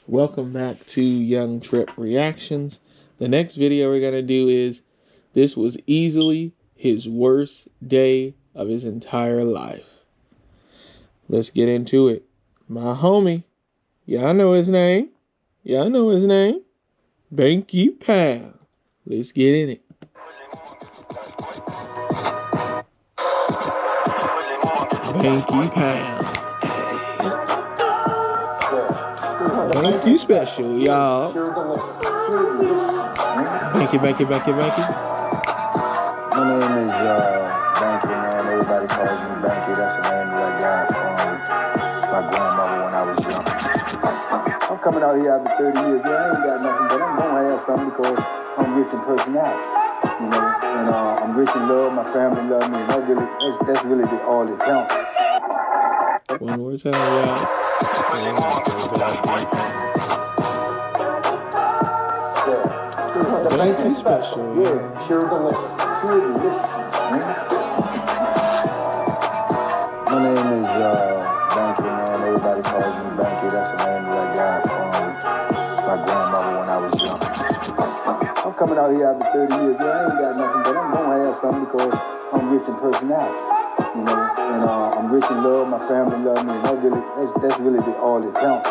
Welcome back to Young Trip Reactions. The next video we're going to do is, this was easily his worst day of his entire life. Let's get into it. My homie, y'all know his name. Binky Pound. Let's get in it. Binky Pound. Binky special, y'all. Binky. My name is Binky, man. Everybody calls me Binky. That's the name that I got from my grandmother when I was young. I'm coming out here after 30 years. Yeah, I ain't got nothing, but I'm gonna have something because I'm rich in personality, you know. And I'm rich in love. My family love me, and that's really all that counts. One more time, y'all. Binky special. Yeah, pure delicious. Pure deliciousness, man. My name is Binky, man. Everybody calls me Binky. That's the name that I got from my grandmother when I was young. I'm coming out here after 30 years. Yeah, I ain't got nothing, but I'm gonna have something because I'm rich in personality, you know. And I'm rich in love. My family love me, and that's really all that counts.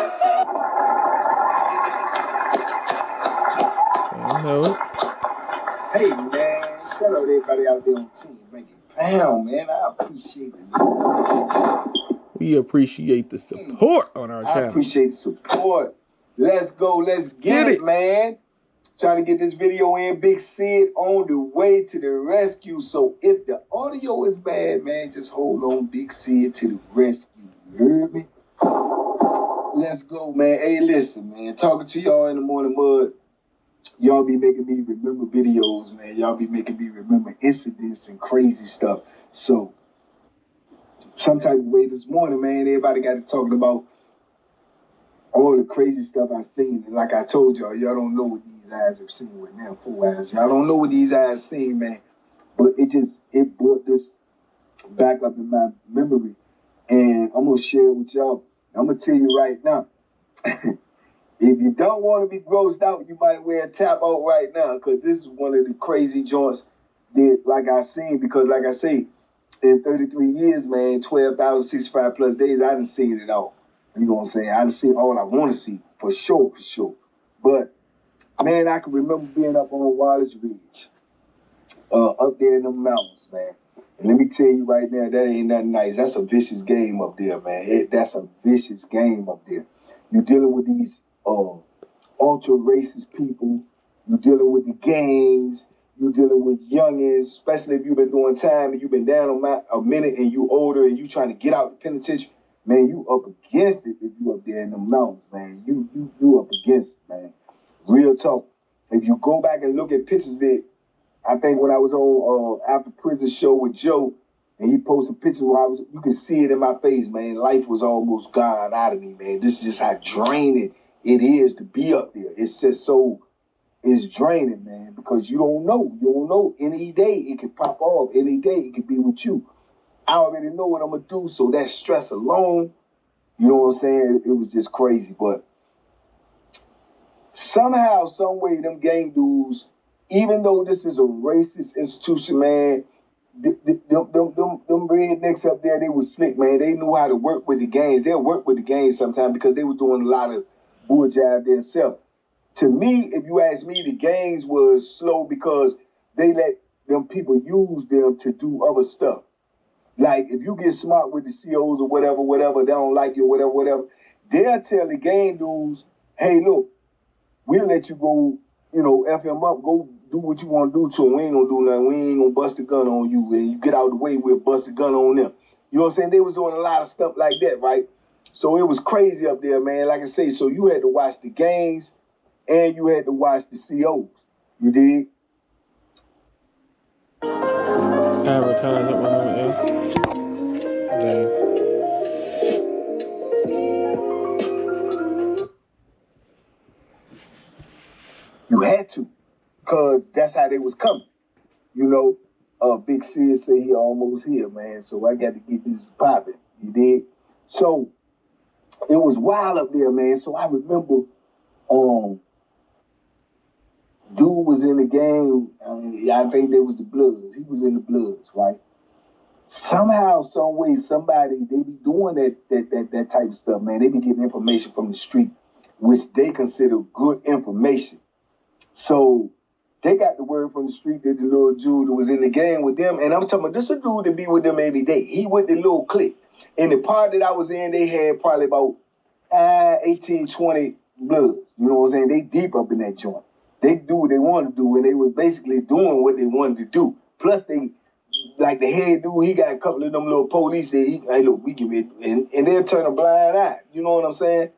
I know it. Hey man, shout out to everybody out there on Team Binky Pound, man. I appreciate it. We appreciate the support on our channel. I appreciate the support. Let's go, let's get it, man. Trying to get this video in. Big Sid on the way to the rescue. So if the audio is bad, man, just hold on, Big Sid to the rescue. You heard me? Let's go, man. Hey, listen, man. Talking to y'all in the morning mud. Y'all be making me remember videos, man. Y'all be making me remember incidents and crazy stuff. So, some type of way this morning, man, everybody got to talking about all the crazy stuff I've seen. And like I told y'all don't know what these eyes have seen with them 4 eyes. Y'all don't know what these eyes seen, man. But it brought this back up in my memory. And I'm going to share it with y'all. I'm going to tell you right now. If you don't want to be grossed out, you might wear a tap out right now, because this is one of the crazy joints that, like I seen, because like I say, in 33 years, man, 12,065 plus days, I done seen it all. You know what I'm saying? I done seen all I want to see, for sure. But, man, I can remember being up on Wallace Ridge, up there in the mountains, man. And let me tell you right now, that ain't nothing nice. That's a vicious game up there, man. That's a vicious game up there. You're dealing with these ultra-racist people. You're dealing with the gangs. You're dealing with youngins, especially if you've been doing time and you've been down a minute and you older and you trying to get out the penitentiary. Man, you up against it if you up there in the mountains, man. You up against it, man. Real talk. If you go back and look at pictures that, I think when I was on After Prison show with Joe, and he posted pictures where you could see it in my face, man. Life was almost gone out of me, man. This is just how draining it is to be up there. It's just it's draining, man, because you don't know. You don't know. Any day it could pop off. Any day it could be with you. I already know what I'm going to do, so that stress alone, you know what I'm saying? It was just crazy. But somehow, some way, them gang dudes, even though this is a racist institution, man, them rednecks up there, they was slick, man. They knew how to work with the gangs. They'll work with the gangs sometimes because they were doing a lot of bull jive themselves. To me, if you ask me, the gangs was slow because they let them people use them to do other stuff. Like, if you get smart with the COs or whatever, they don't like you, whatever, they'll tell the gang dudes, hey, look, we'll let you go, you know, F him up, go do what you want to do to him. We ain't going to do nothing. We ain't going to bust a gun on you. And you get out of the way, we'll bust a gun on them. You know what I'm saying? They was doing a lot of stuff like that, right? So it was crazy up there, man. Like I say, so you had to watch the gangs and you had to watch the COs. You dig? Advertise at 100, yeah. You had to, because that's how they was coming. You know, Big Sid say he almost here, man. So I got to get this popping. You dig? So it was wild up there, man. So I remember Dude was in the game. I think they was the Bloods. He was in the Bloods, right? Somehow, some way, somebody, they be doing that type of stuff, man. They be getting information from the street, which they consider good information. So they got the word from the street that the little dude was in the game with them. And I'm talking about this a dude that be with them every day. He with the little clique. In the part that I was in, they had probably about 18, 20 Bloods. You know what I'm saying? They deep up in that joint. They do what they want to do, and they was basically doing what they wanted to do. Plus, they, like the head dude, he got a couple of them little police that he, hey, look, we give it, and they'll turn a blind eye. You know what I'm saying?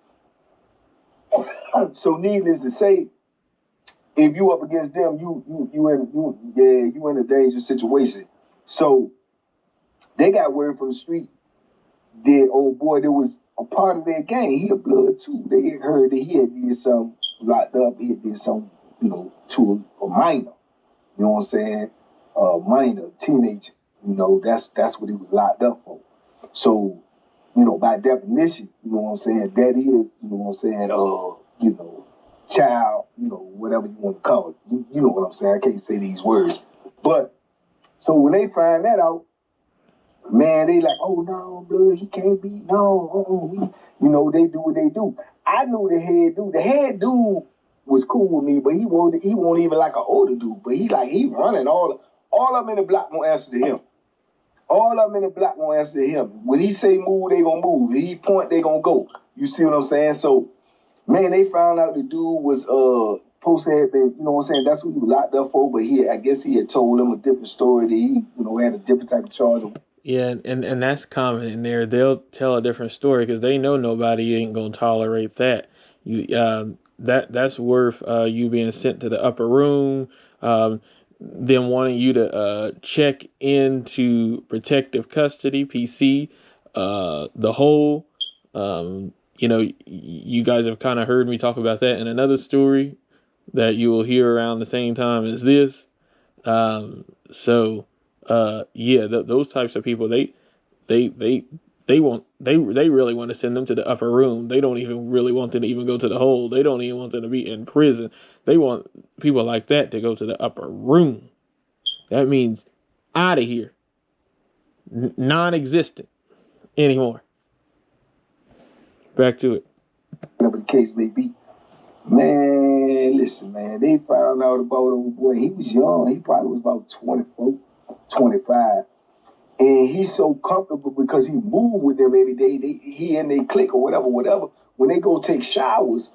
So, needless to say, if you up against them, you in a dangerous situation. So, they got word from the street that old boy that was a part of their gang, he a Blood too. They heard that he had did some locked up, he had did some, to a minor. You know what I'm saying? A minor, teenager. That's what he was locked up for. So, by definition, you know what I'm saying, that is, you know what I'm saying, child, whatever you want to call it. You know what I'm saying? I can't say these words. But, so when they find that out, man, they like, oh no, Blood, he can't be, no, they do what they do. I knew the head dude. The head dude was cool with me, but he won't even like an older dude. But he running all of them in the block won't answer to him. All of them in the block won't answer to him. When he say move, they gonna move. When he point, they gonna go. You see what I'm saying? So, man, they found out the dude was supposed to have been, you know what I'm saying, that's what he was locked up for, but I guess he had told them a different story that he, had a different type of charge. Yeah, and that's common in there. They'll tell a different story because they know nobody ain't gonna tolerate that. That's worth you being sent to the upper room, them wanting you to check into protective custody, PC, the whole. You guys have kind of heard me talk about that in another story that you will hear around the same time as this. Those types of people, they really want to send them to the upper room. They don't even really want them to even go to the hole. They don't even want them to be in prison. They want people like that to go to the upper room. That means out of here. Non-existent anymore. Back to it. Whatever the case may be. Man, listen, man, they found out about old boy. He was young. He probably was about 24, 25. And he's so comfortable because he moved with them every day. He and they click or whatever. When they go take showers,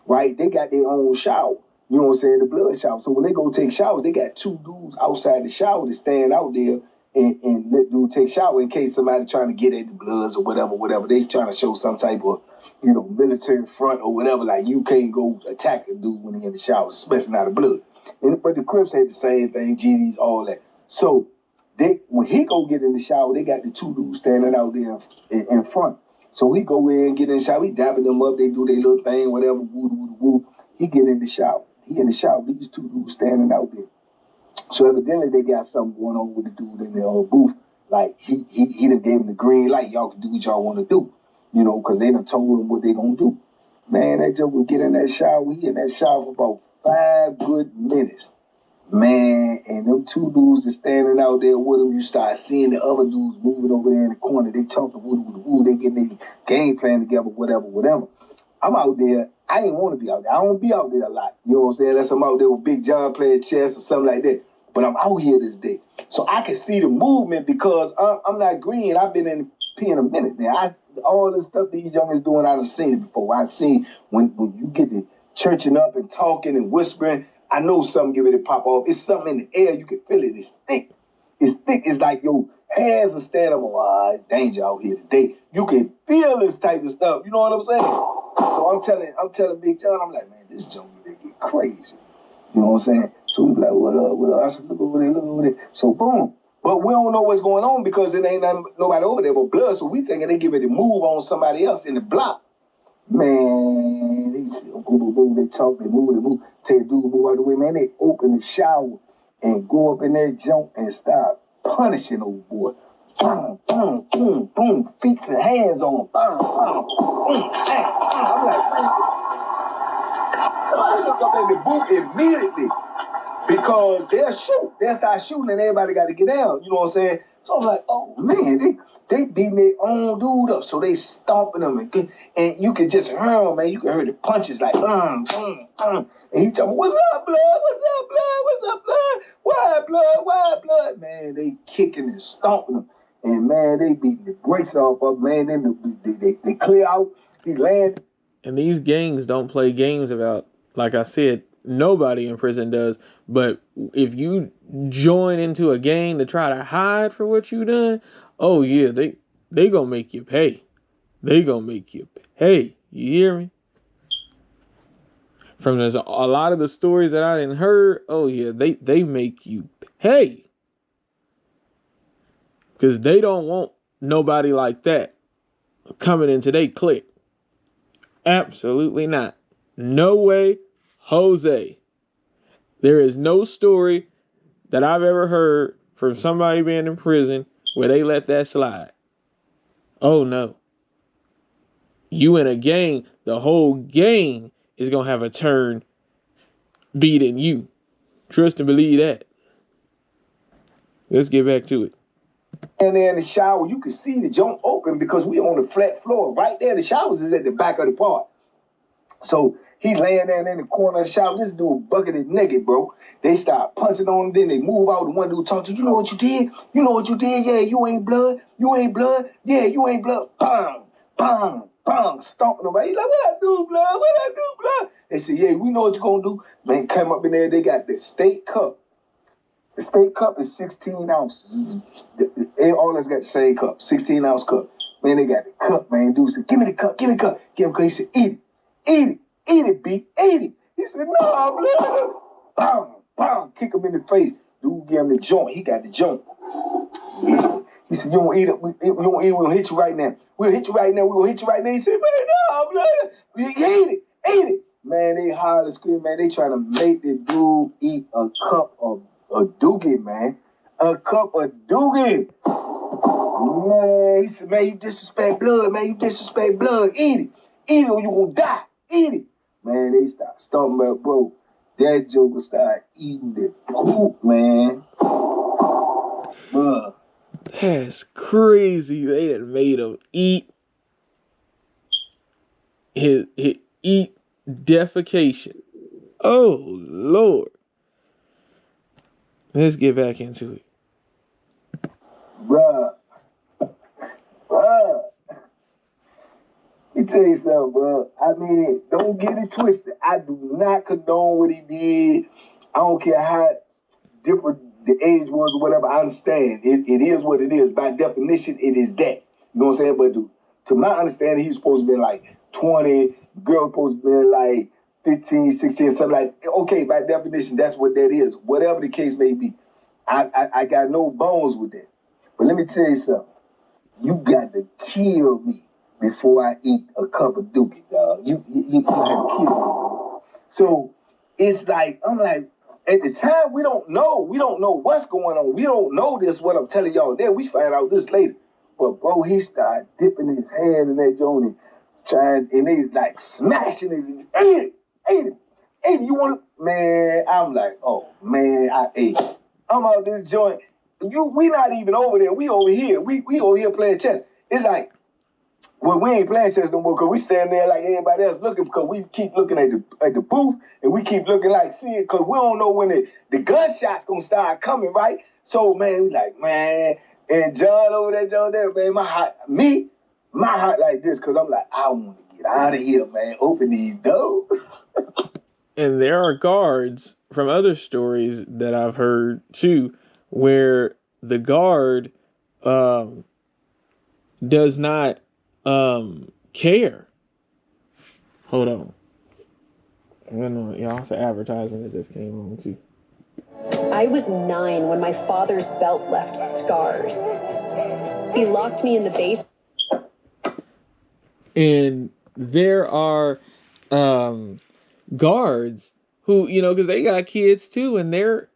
right, they got their own shower. You know what I'm saying? The blood shower. So when they go take showers, they got two dudes outside the shower that stand out there and let dude take shower in case somebody trying to get at the bloods or whatever. They trying to show some type of, military front or whatever. Like you can't go attack a dude when he in the shower, especially not a blood. But the Crips had the same thing, GDs, all that. So when he go get in the shower, they got the two dudes standing out there in front. So he go in, get in the shower, he dabbing them up, they do their little thing, whatever, woo. He get in the shower. He in the shower, these two dudes standing out there. So evidently they got something going on with the dude in the booth. Like he done gave him the green light, y'all can do what y'all want to do. Because they done told him what they gonna do. Man, that joke would get in that shower. He in that shower for about 5 good minutes. Man, and them two dudes is standing out there with him. You start seeing the other dudes moving over there in the corner. They talking woo. They getting their game plan together, whatever. I'm out there. I didn't want to be out there. I don't be out there a lot. You know what I'm saying? Unless I'm out there with Big John playing chess or something like that. But I'm out here this day. So I can see the movement because I'm not green. I've been in the P in a minute now. All the stuff these youngins doing, I've seen it before. I've seen when you get to churching up and talking and whispering, I know something get ready to pop off. It's something in the air. You can feel it. It's thick. It's like your hands are standing up. It's danger out here today. You can feel this type of stuff. You know what I'm saying? So I'm telling Big John, I'm like, man, this junk they get crazy. You know what I'm saying? So we like, what up? I said, look over there. So boom. But we don't know what's going on because it ain't nobody over there but blood. So we thinking they get ready to move on somebody else in the block. Man, they boom, they talk, they move. Tell the dude move out of the way. Man, they open the shower and go up in that junk and start punishing old boy. Boom, feet and hands on him. I'm like, man. Somebody look up in the booth immediately because they'll shoot. They'll start shooting and everybody got to get down. You know what I'm saying? So I'm like, oh man, they beating their own dude up. So they stomping them and you can just hear them, man. You can hear the punches like, And he tell me, what's up, blood? What's up, blood? What's up, blood? Why, blood? Why, blood? Man, they kicking and stomping them. And man, they beat the brakes off of man. Then they clear out. He land. And these gangs don't play games about, like I said, nobody in prison does. But if you join into a gang to try to hide for what you done, oh yeah, they gonna make you pay. They gonna make you pay. You hear me? From a lot of the stories that I didn't heard, oh yeah, they make you pay. Because they don't want nobody like that coming into their clique. Absolutely not. No way, Jose. There is no story that I've ever heard from somebody being in prison where they let that slide. Oh no. You in a gang, the whole gang is going to have a turn beating you. Trust and believe that. Let's get back to it. And there in the shower, you can see the joint open because we on the flat floor. Right there, the showers is at the back of the park. So he laying there in the corner of the shower. This dude bucketed naked, bro. They start punching on him. Then they move out. The one dude talk to you know what you did? You know what you did? Yeah, you ain't blood. You ain't blood. Yeah, you ain't blood. Bang, bang, bang. Stomping him. He's like, what I do, blood? What I do, blood? They say, yeah, we know what you gonna do. Man, come up in there. They got the state cup. The state cup is 16 ounces. They all us got the same cup, 16-ounce cup. Man, they got the cup, man. Dude said, give me the cup, give me the cup. Give him the cup. He said, eat it, B, eat it. He said, no, blood. Bam, bam, kick him in the face. Dude gave him the joint. He got the joint. Yeah. He said, you don't eat it. You don't eat it. We're going to hit you right now. We'll hit you right now. We're going to hit you right now. He said, man, no, blood. Eat it. Man, they holler and scream, man. They trying to make the dude eat a cup of a doogie, man. A cup of doogie. Man, he said, man, you disrespect blood, man. You disrespect blood. Eat it. Eat it or you gonna die. Eat it. Man, they start stomping about, bro. That joker started eating the poop, man. Bruh. That's crazy. They done made him eat his eat defecation. Oh, Lord. Let's get back into it. Bruh. Let me tell you something, bro. I mean, don't get it twisted. I do not condone what he did. I don't care how different the age was or whatever. I understand. It is what it is. By definition, it is that. You know what I'm saying? But to my understanding, he's supposed to be like 20. Girl supposed to be like 15, 16, something like that. Okay, by definition, that's what that is. Whatever the case may be. I got no bones with that. But let me tell you something. You got to kill me before I eat a cup of dookie, dog. You got to kill me. So it's like, I'm like, at the time, we don't know. We don't know what's going on. We don't know this, what I'm telling y'all there. We find out this later. But, bro, he started dipping his hand in that joint and they like smashing it. Eat it. You want to? Man, I'm like, oh, man, I ate it. I'm out this joint. We not even over there. We over here. We over here playing chess. It's like, well, we ain't playing chess no more because we stand there like everybody else looking because we keep looking at the booth and we keep looking like seeing because we don't know when the gunshots gonna start coming, right? So, man, we like, man, and John over there, man, my heart like this because I'm like, I want to get out of here, man. Open these doors. And there are guards from other stories that I've heard too, where the guard does not care. Hold on. I don't know. Y'all, it's an advertisement that just came on too. I was 9 when my father's belt left scars. He locked me in the basement. And there are guards who, because they got kids too, and they're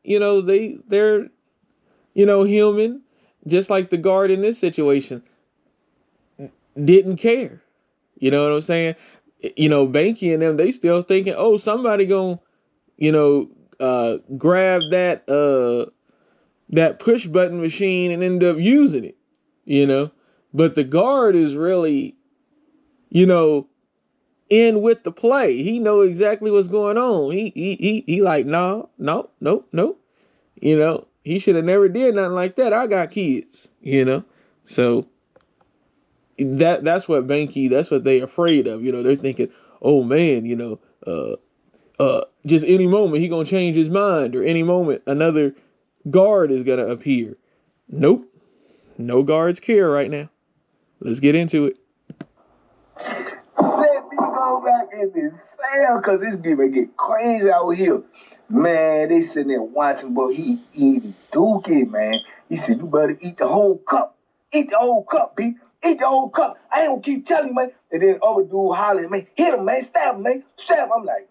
human, just like the guard in this situation didn't care. You know what I'm saying? you know, Binky and them, they still thinking, oh, somebody gonna, you know, grab that push button machine and end up using it, you know. But the guard is really, you know, in with the play. He know exactly what's going on. He like, no. You know, he should have never did nothing like that. I got kids, you know. So that's what Binky, that's what they afraid of. You know, they're thinking, oh man, you know, just any moment he gonna change his mind, or any moment another guard is gonna appear. Nope. No guards care right now. Let's get into it. Let me go back in this cell, cause it's gonna get crazy out here. Man, they sitting there watching, but he eating dookie, man. He said, you better eat the whole cup. Eat the whole cup, B. Eat the whole cup. I ain't gonna keep telling you, man. And then other dude hollering, man, hit him, man. Stab him, man. Stab him. I'm like,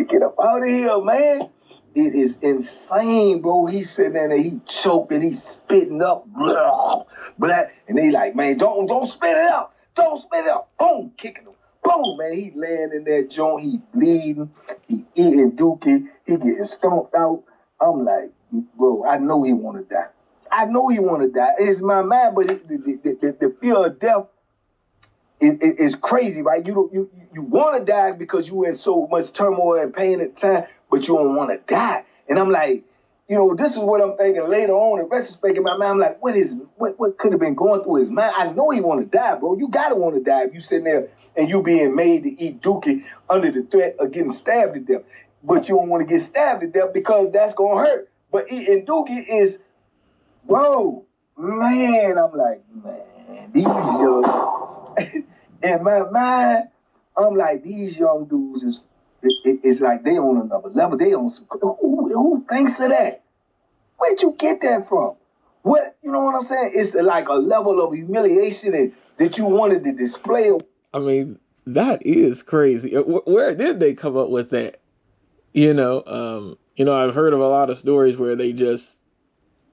get up out of here, man. It is insane, bro. He's sitting there and he choking, he's spitting up, blah, blah. And they like, man, don't spit it out. Don't spit it out. Boom, kicking him. Boom, man. He laying in that joint, he bleeding, he eating dookie, he getting stomped out. I'm like, bro, I know he want to die. I know he want to die. It's my mind, but the fear of death is crazy, right? You want to die because you in so much turmoil and pain at the time, but you don't want to die. And I'm like, you know, this is what I'm thinking later on in retrospect in my mind. I'm like, what could have been going through his mind? I know he want to die, bro. You gotta want to die if you sitting there and you being made to eat dookie under the threat of getting stabbed to death. But you don't want to get stabbed to death because that's gonna hurt. But eating dookie is, bro, man. I'm like, man, these young, in my mind, I'm like, these young dudes is, it's like they on another level. They on some, who thinks of that? Where'd you get that from? What, you know what I'm saying? It's like a level of humiliation and that you wanted to display. I mean, that is crazy. Where did they come up with that? You know, I've heard of a lot of stories where they just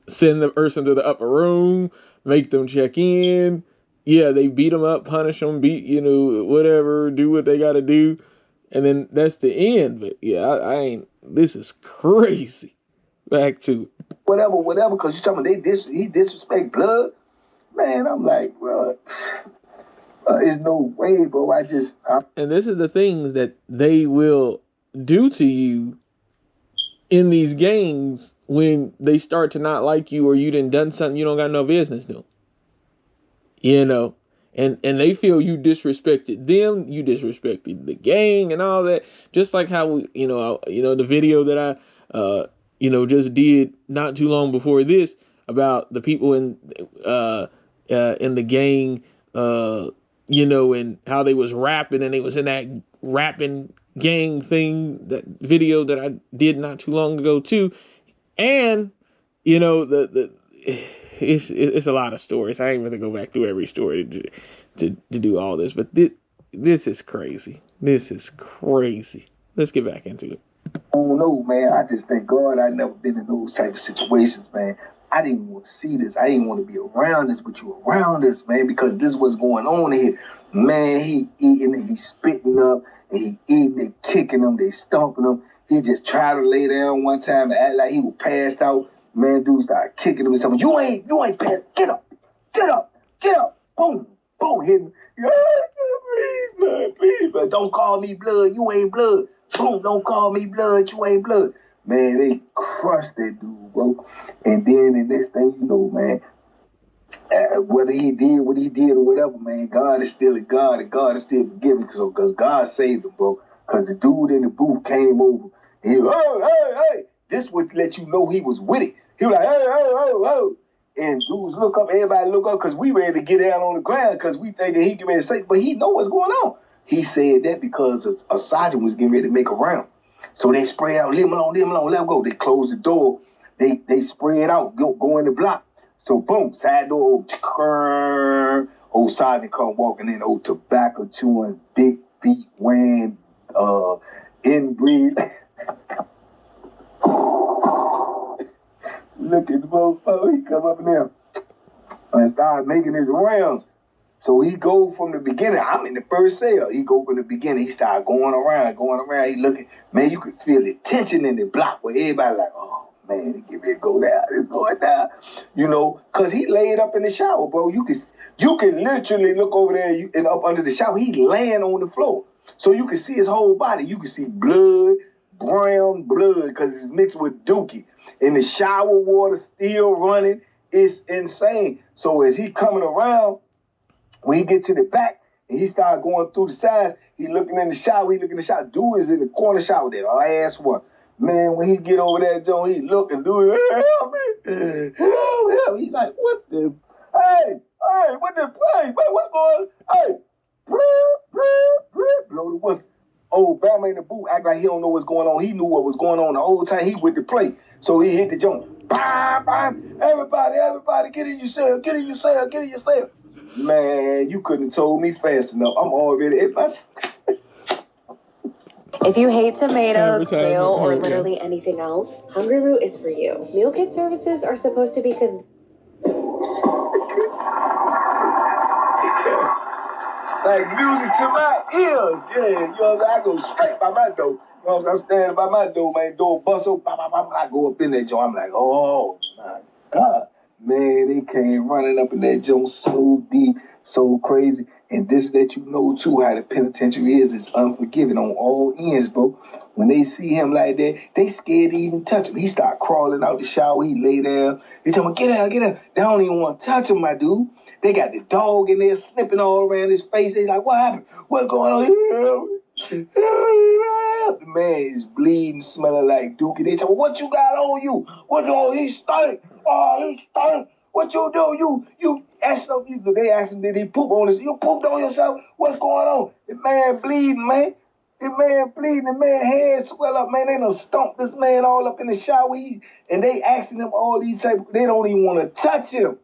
send the person to the upper room, make them check in. Yeah, they beat them up, punish them, you know, whatever, do what they got to do. And then that's the end. But yeah, I ain't, this is crazy. Back to it. Whatever, because you talking about he disrespect blood. Man, I'm like, bro, there's no way, bro. And this is the things that they will do to you in these gangs when they start to not like you, or you done something you don't got no business doing. You know, and they feel you disrespected them, you disrespected the gang and all that. Just like how we, the video that I just did not too long before this about the people in the gang, and how they was rapping, and they was in that rapping gang thing, that video that I did not too long ago too. And it's a lot of stories. I ain't going to go back through every story to do all this, but this is crazy. This is crazy. Let's get back into it. I don't know, man. I just thank God I never been in those type of situations, man. I didn't want to see this. I didn't want to be around this, but you around this, man, because this is what's going on here. Man, he eating and he spitting up, and he eating, they kicking him, they stomping him. He just tried to lay down one time and act like he was passed out. Man, dude started kicking him and something. You ain't passed. Get up. Boom, hit him. Please, man. Don't call me blood. You ain't blood. Boom, don't call me blood. You ain't blood. Man, they crushed that dude, bro. And then the next thing you know, man, whether he did what he did or whatever, man, God is still a God, and God is still forgiving because God saved him, bro. Because the dude in the booth came over, and he was, hey. This would let you know he was with it. He was like, hey. And dudes look up, everybody look up, because we ready to get down on the ground because we thinking he can be safe, but he know what's going on. He said that because a sergeant was getting ready to make a round. So they spread out, leave him alone, let him go. They closed the door. They spread out, go in the block. So boom, side door, old sergeant come walking in, old tobacco chewing, big feet wearing, inbreed. Look at the motherfucker, he come up in there and start making his rounds. So he go from the beginning. I'm in the first cell. He go from the beginning. He started going around. He looking. Man, you could feel the tension in the block where everybody like, oh, man, it get ready to go down. It's going down. You know, because he laid up in the shower, bro. You can literally look over there and up under the shower. He laying on the floor. So you can see his whole body. You can see blood, brown blood, because it's mixed with dookie. And the shower water still running. It's insane. So as he coming around, when he get to the back and he start going through the sides, he looking in the shower. Dude is in the corner shower, that last one. Man, when he get over there, Joe, he look and dude, help me. Help. He like, what the? Hey, what the? Hey, what's going on? Hey, blow the whistle. Oh, Bama in the booth act like he don't know what's going on. He knew what was going on the whole time he with the play. So he hit the jump. Bam, bam. Everybody, get in your cell. Man, you couldn't have told me fast enough. I'm already. If you hate tomatoes, kale, or literally anything else, Hungry Root is for you. Meal kit services are supposed to be like music to my ears. Yeah, you know what I go straight by my door. You know what I'm standing by my door, man. Door bust open, I go up in that joint. I'm like, oh my God. Man, they came running up in that joint so deep, so crazy. And this let you know too how the penitentiary is unforgiving on all ends, bro. When they see him like that, they scared to even touch him. He start crawling out the shower, he lay down. They tell him, get out. They don't even want to touch him, my dude. They got the dog in there snipping all around his face. They like, what happened? What's going on? The man is bleeding, smelling like dookie. They tell him, what you got on you? What's on? He stink. Oh, he stink. What you do? You asked him. They asked him, did he poop on us? You pooped on yourself? What's going on? The man bleeding, man. The man head swell up, man. They done stomped this man all up in the shower. And they asking him all these type. They don't even want to touch him.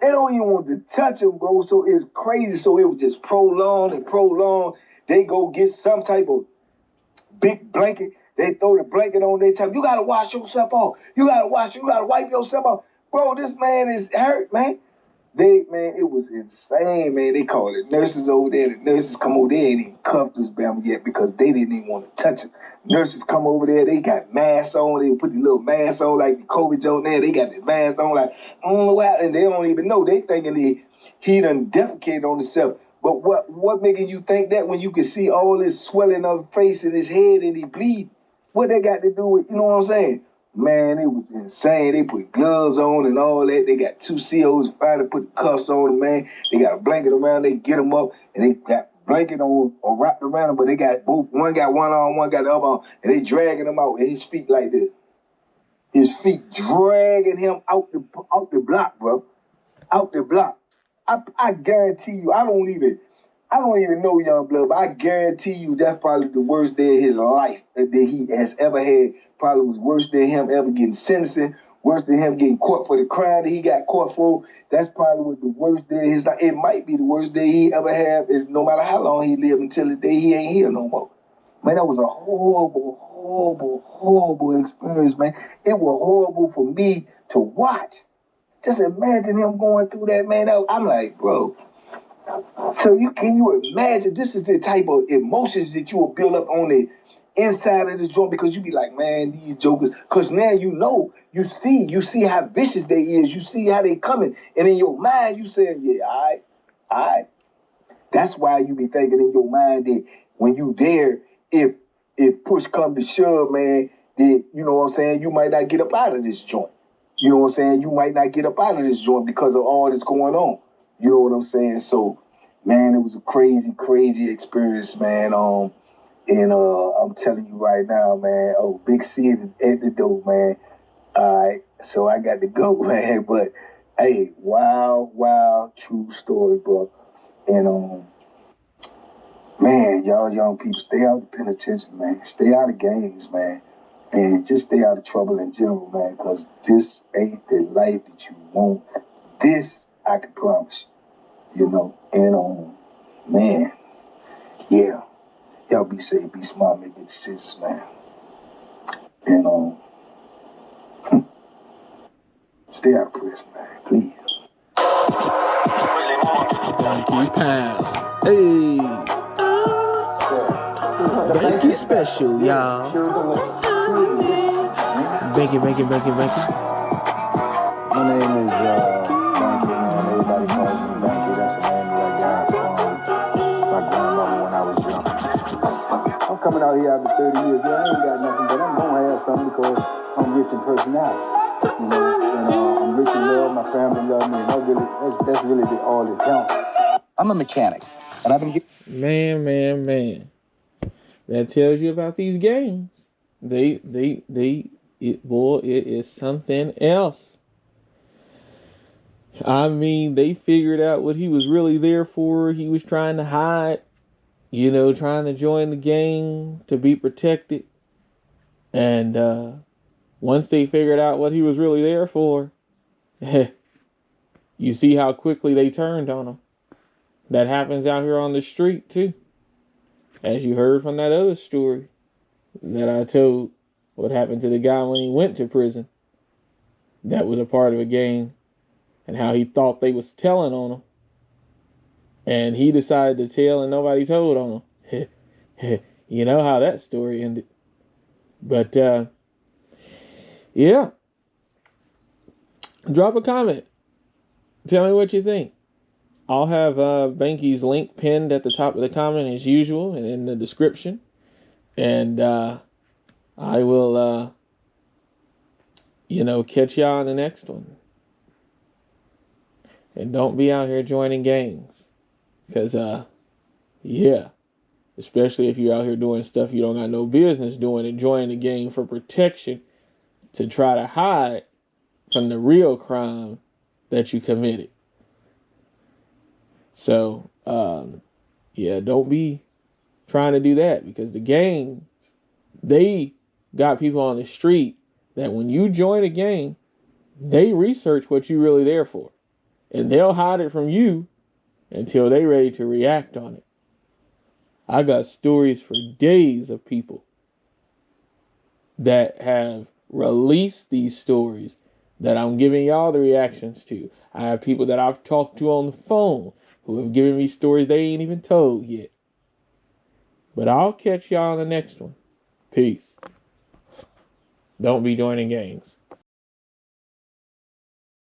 They don't even want to touch him, bro. So it's crazy. So it was just prolonged. They go get some type of big blanket. They throw the blanket on. They tell him, you got to wash yourself off. You got to wipe yourself off. Bro, this man is hurt, man. It was insane, man. They called it nurses over there. The nurses come over there and ain't cuffed this Bama yet because they didn't even want to touch him. Nurses come over there. They got masks on. They put the little masks on like the COVID joke there. They got the mask on like, and they don't even know. They thinking he done defecated on himself. But what making you think that when you can see all this swelling of his face and his head and he bleed? What they got to do with, you know what I'm saying? Man, it was insane. They put gloves on and all that. They got 2 COs finally put the cuffs on him, man. They got a blanket around. They get him up and they got blanket on or wrapped around him, but they got both. One got one arm, one got the other arm, and they dragging him out and his feet like this. His feet dragging him out the block, bro. Out the block. I guarantee you, I don't even know young blood, but I guarantee you that's probably the worst day of his life that he has ever had. Probably was worse than him ever getting sentencing, worse than him getting caught for the crime that he got caught for. That's probably was the worst day of his life. It might be the worst day he ever had, is no matter how long he lived until the day he ain't here no more. Man, that was a horrible experience, man. It was horrible for me to watch. Just imagine him going through that, man. I'm like, bro. So can you imagine? This is the type of emotions that you will build up on the inside of this joint, because you be like, man, these jokers. Because now you see how vicious they is. You see how they coming, and in your mind you saying, yeah, all right. That's why you be thinking in your mind that when you there, if push come to shove, man, that, you know what I'm saying, you might not get up out of this joint. You know what I'm saying? You might not get up out of this joint because of all that's going on. You know what I'm saying? So, man, it was a crazy experience, man. And I'm telling you right now, man, Big C is at the door, man. All right, so I got to go, man. But, hey, wild, true story, bro. And, man, y'all young people, stay out of the penitentiary, man. Stay out of gangs, man. And just stay out of trouble in general, man, because this ain't the life that you want. This, I can promise you, know. And, man, yeah. Y'all be safe, be smart, make good decisions, man. And, stay out of prison, man, please. Binky Pound. Hey. Binky special, y'all. Binky. My name is Binky, man. Everybody calls me Binky. That's the name that I got from my grandmother when I was young. I'm coming out here after 30 years. Yeah, I ain't got nothing, but I'm gonna have something because I'm rich in personality. You know, and I'm rich in love. My family love me, and that's really all that counts. I'm a mechanic, and I've been here. Man. That tells you about these games. It is something else. I mean, they figured out what he was really there for. He was trying to hide, trying to join the gang to be protected. And once they figured out what he was really there for, you see how quickly they turned on him. That happens out here on the street too. As you heard from that other story that I told, what happened to the guy when he went to prison. That was a part of a gang. And how he thought they was telling on him. And he decided to tell and nobody told on him. You know how that story ended. But, yeah. Drop a comment. Tell me what you think. I'll have Binky's link pinned at the top of the comment as usual and in the description. And I will, catch y'all on the next one. And don't be out here joining gangs. Because, especially if you're out here doing stuff you don't got no business doing and joining the gang for protection to try to hide from the real crime that you committed. So, don't be trying to do that because the gang, they got people on the street that when you join a gang, they research what you're really there for. And they'll hide it from you until they're ready to react on it. I got stories for days of people that have released these stories that I'm giving y'all the reactions to. I have people that I've talked to on the phone who have given me stories they ain't even told yet. But I'll catch y'all on the next one. Peace. Don't be joining gangs.